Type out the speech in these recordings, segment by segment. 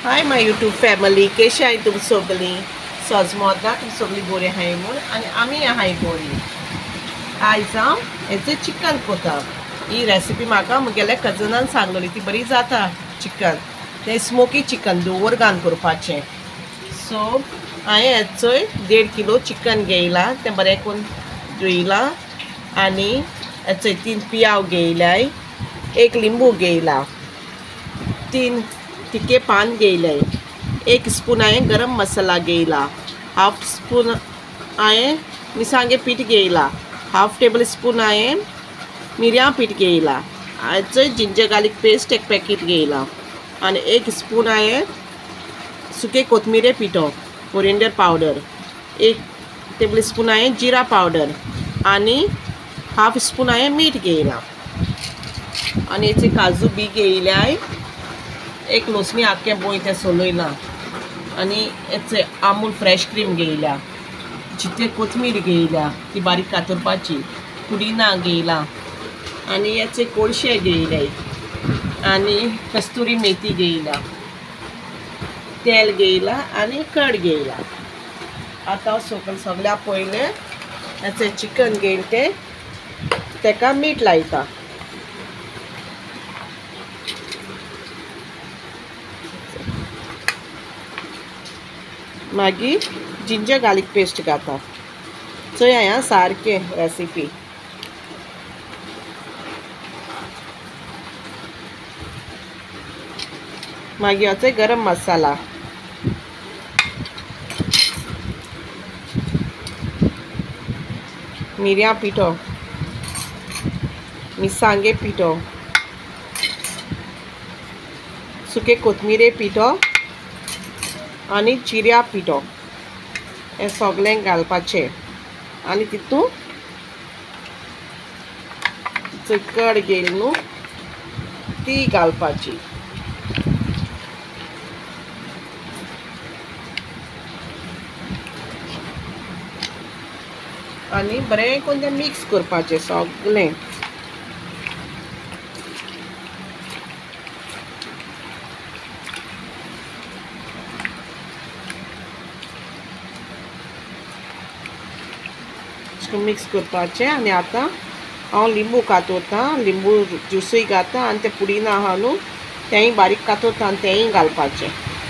Hi my YouTube family, कशी आहे तुम सगळी? सजमोदा तुम सगळी बरी आहाय म्हूण आनी आमी आहाय बरी. आयज हांव हेचें चिकन करता. ही रेसिपी म्हाका म्हगेल्या कजनान सांगलेली, ती बरी जाता चिकन. तें स्मोकी चिकन दुवर घालून करपाचें. सो हांवें हेचोय 1.5 किलो चिकन घेयलां, तें बरें करून धुयलां आनी हेचोय 3 पियाव घेयलाय, 1 लिंबू घेयला, 3 तिखे पान घेयले, 1 स्पून हांवें गरम मसाला घेयला, हाफ स्पून हांवें मिरसांगे पीठ घेयला, हाफ टेबल स्पून हांवें मिरयां पीठ घेयला, हेचोय जिंजर गार्लीक पेस्ट 1 पॅकेट घेयला आनी 1 स्पून हांवें सुके कोथमिरे पिठो कोरिएंडर पावडर, 1 टेबल स्पून हांवें जिरा पावडर आनी हाफ स्पून हांवें मीठ घेयला आनी हेचे काजू बी घेयल्याय, 1 लोसणी आख्खें बोय तें सोलयलां आनी हेचे अमूल फ्रेश क्रीम घेयल्या, जितके कोथमीर घेयल्या ती बारीक कातरपाची, पुदिना घेयला आनी हेचे कोळशे घेयले आनी कस्तुरी मेथी घेयला, तेल घेयला आनी कड घेयला. आतां हांव सगळ्या पयलें हेचें चिकन घेयन तेका मीठ लायता. मागीर जिंजर गार्लीक पेस्ट घालता. चोय हांवें सारकें रेसिपी. मागीर होचो गरम मसाला, मिरयां पिठो, मिरसांगे पिठो, सुके कोथमिरे पिठो आनी जिऱ्या पिठो हें सगळें घालपाचें आनी तितून कड घेयली न्हू ती घालपाची. आनी बरें करून तें मिक्स करपाचें सगळें. मिक्स करपाचें आनी आतां हांव लिंबू कातोरता, लिंबू ज्यूसूय घालता आनी तें पुदिना आहा न्हू तेंय बारीक कातोरता आनी तेंय घालपाचें.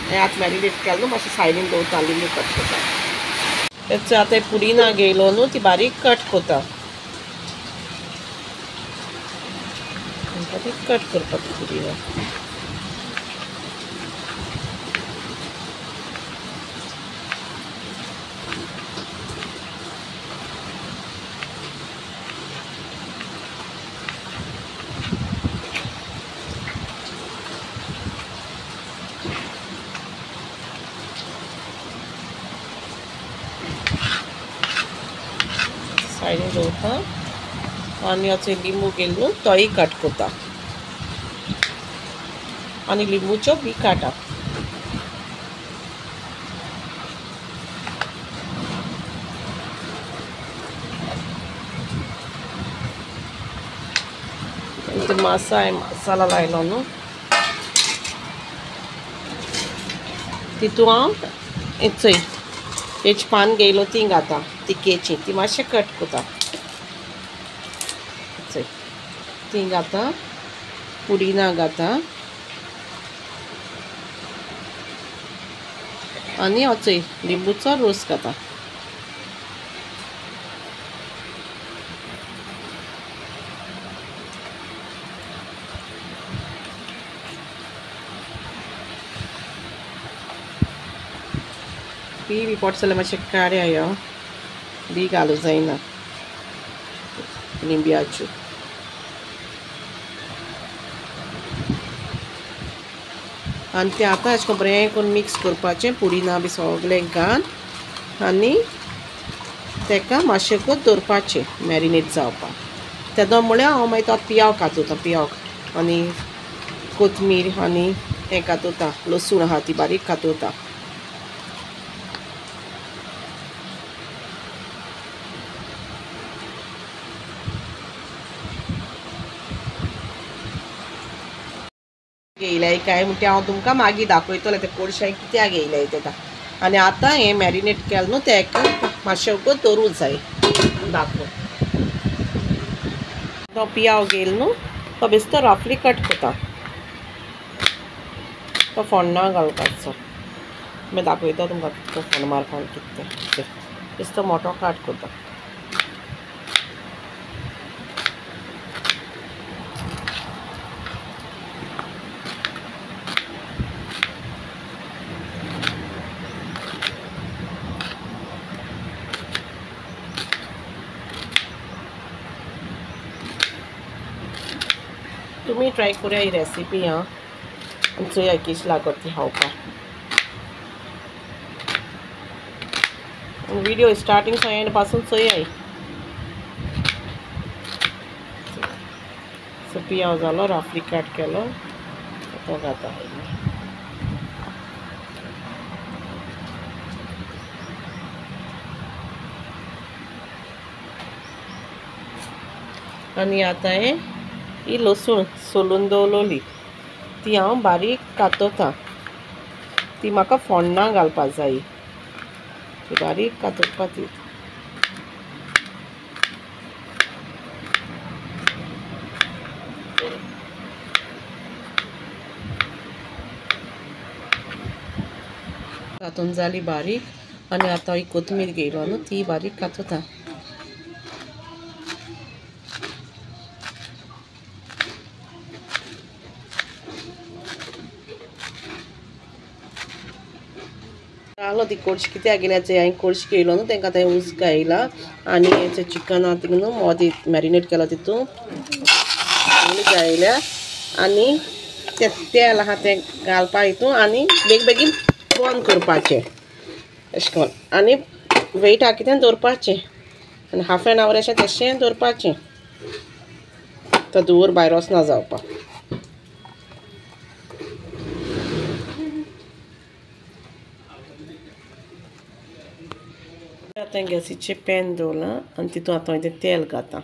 हें आतां मॅरिनेट केलें न्हू मातशें सायडीन दवरता, लिंबू कट करता. तेचो आतां पुदिना घेयलो न्हू ती बारीक कट करता, बारीक कट करपाचो पुदिना. सायडीन दवरता आनी हाचो लिंबू घेयलो तोय कट करता आनी लिंबूच्यो बी काटा. मसाला लायलो न्हू तितून हांव हेचोय तेज पान घेयलो ती घाता, तिकेची ती मातशें कट करता, ती घाता, पुदिना घाता आनी होचोय लिंबूचो रोस घाता. बी पोट जाल्यार मातशें काड्या ह्यो बी घालूं जायना लिंब्याच्यो. आनी तें आतां अशें करून बरें करून मिक्स करपाचें पुदिना बी सगळें घाल आनी तेका मातशें करून दवरपाचें मॅरिनेट जावपाक. तेदो म्हळ्यार हांव मागीर तो पियाव कातोता, पियाव आनी कोथमीर आनी हें कातोता, लसूण आहा ती बारीक कातोता. येयल्याय काय म्हणटा हांव तुमकां मागीर दाखयतलें तें कोळशाय कित्याक येयल्याय तेका. आनी आतां हें मॅरिनेट केलें न्हू तेका मातशें वगत दवरूं जाय दाखोवन. तो पियाव घेयल न्हू तो बेश्टो रफली कट करता. तो फोण्णां घालपाचो. मागीर दाखयता तुमकां कितको फोण्ण मारपाक कितें बेश्टो मोठो कट करता. तुम्ही ट्राय करूया ही रेसिपी हां आनी चोया कशी लागत ती खावपाक. व्हिडिओ स्टार्टिंग सावन एंड पासून चोया. सो पियाव जालो रफली कट केलो तो घाता. आनी आतां ही लसूण सोलून दवरलोली ती हांव बारीक कातोता. ती म्हाका फोण्णां घालपाक जाय. ती बारीक कातोवपा ती. कातून जाली बारीक आनी आतां ही कोथमीर घेयलो न्हू ती बारीक कातोता. जालो ती कोळशी कित्याक गेल्याचे हांवें कोळशी घेयलो न्हू तांकां थंय उस घायला आनी हेचें चिकन आहा थिंग न्हू मोदी मॅरिनेट केलो तितून घायल्या आनी तें तेल आहा तें घालपा हितून आनी बेगीन बंद करपाचें अशें करून आनी वेट हा कितें दवरपाचें आनी हाफ एन आवर अशें तशें दवरपाचें. तो धुंवर भायर वचना जावपाक. आतां गॅसीचें पॅन दवरलां आनी तितून आतां तें तेल घाता.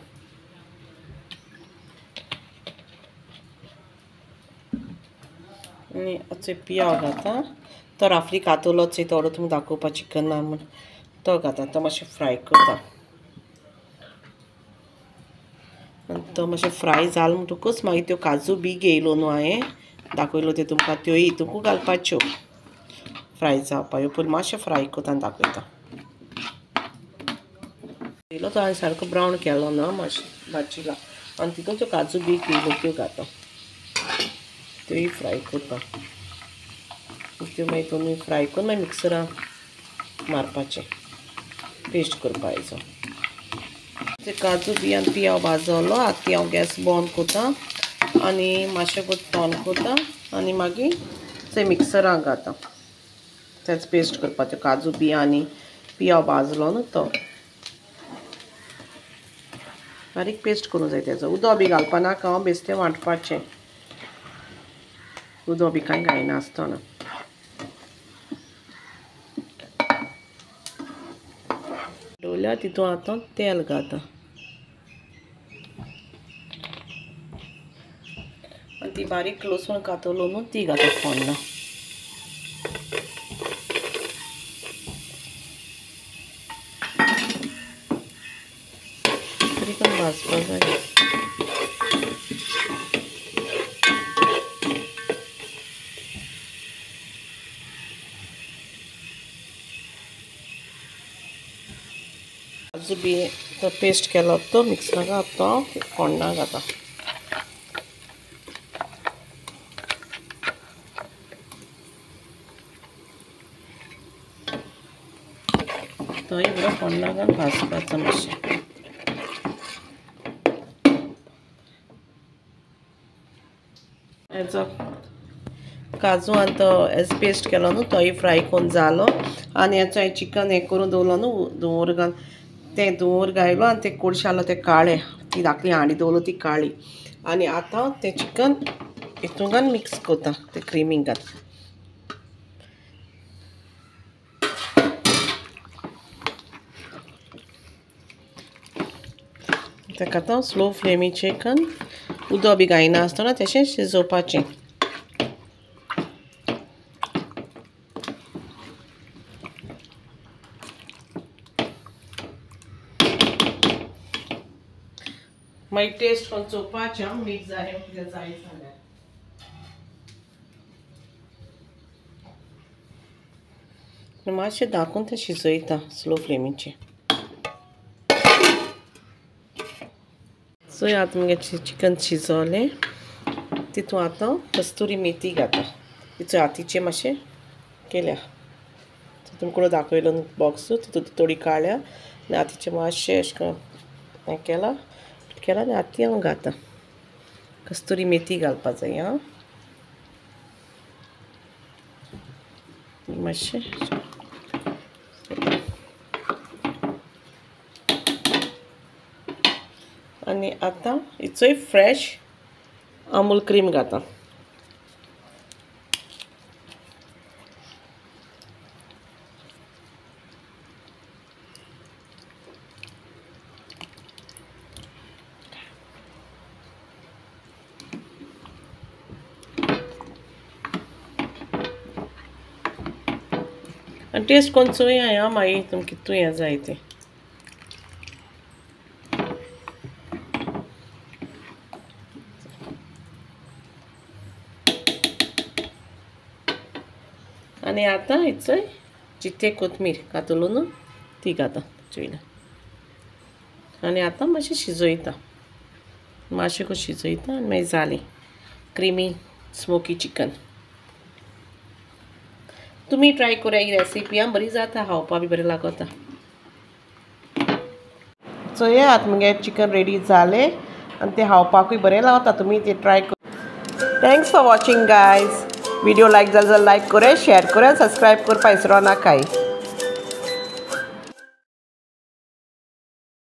आनी चोय पियाव घाता. तो राफली कातोलो चोय थोडो तुमकां दाखोवपा चिकन ना म्हूण तो घाता. तो मातशें फ्राय करता आनी तो मातशें फ्राय जालो म्हणटकूच मागीर त्यो काजू बी घेयलो न्हू हांवें दाखयलो त्यो तुमकां त्योय हितूंकू घालपाच्यो फ्राय जावपा. ह्यो पयलीं मातशें फ्राय करता आनी दाखयता. घेयलो तो हांवें सारको ब्रावन केलो ना मातशें भाजीला आनी तितून त्यो काजू बी घेयलो त्यो घाता. त्योय फ्राय करता. त्यो मागीर तुमी फ्राय करून मागीर मिक्सरान मारपाचें पेस्ट करपा हेजो. ते काजू बी आनी पियाव भाजलो आतां हांव गॅस बंद करता आनी मातशें थंड करता आनी मागीर ते मिक्सराक घाता. तेच पेस्ट करपा त्यो काजू बी आनी पियाव भाजलो न्हू तो बारीक पेस्ट करूं जाय तेजो. उदक बी घालपा नाका हांव बेश्टें वांटपाचें. उदक बी कांय घायना आसतना. दवरल्यार तितून आतां तेल घाता आनी ती बारीक लसूण कातलो न्हू ती घाता फोण्णां. तरी पण भाजपा जाय. काजू बी तो पेस्ट केलो तो मिक्सराक घालता फोण्णां घाता. तोय बरो फोण्णां घालून भाजपाचो मातशें. हेजो काजू आनी तो हेजो पेस्ट केलो न्हू तोय फ्राय करून जालो आनी हेचो चिकन हें करून दवरलो न्हू धुंवर घालून तें धुंवर घायलो आनी तें कोळशे आहलो तें काळें ती धाकली हांडी दवरलो ती काळी आनी आतां तें चिकन हितून घालून मिक्स करता तें क्रिमीक घालता. ताका आतां स्लो फ्लेमीचेर उदक बी घायना आसतना तशें शिजोवपाचें. मागीर टेस्ट करून चोवपाचें मीठ जालें कितें जाय जाल्यार. मातशें धाकून तें शिजयता स्लो फ्लेमीचेर. सो आतां मुगे चिकन शिजोलें. तितून आतां कस्तुरी मेथी घाता. तिचो हातीचें मातशें केल्या. तुमकां दाखयलो बॉक्स तितून थोडी काडल्या आनी हातीचें मातशें अशें करून हें केलां आनी हाती हांव घाता. कस्तुरी मेथी घालपा जाय आं. मातशें आनी आतां हिचोय फ्रेश अमूल क्रीम घाता. आनी टेस्ट करून चोया आं मागीर तुमकां कितू हें जाय तें. आनी आतां हिचोय चितें कोथमीर कातलो न्हू ती घाता चोयल्या. आनी आतां मातशें शिजयता. मातशें कशें शिजयता आनी मागीर जालें क्रिमी स्मोकी चिकन. तुमी ट्राय करा ही रेसिपी आं. बरी जाता खावपा बी बरें लागता. चोया आतां मुगे चिकन रेडी जालें आनी तें खावपाकूय बरें लागता. तुमी तें ट्राय कर. Thanks for watching guys. Video like जाल्यार लायक करा, शेअर करा, सबस्क्राईब करपा विसरो नाकाय.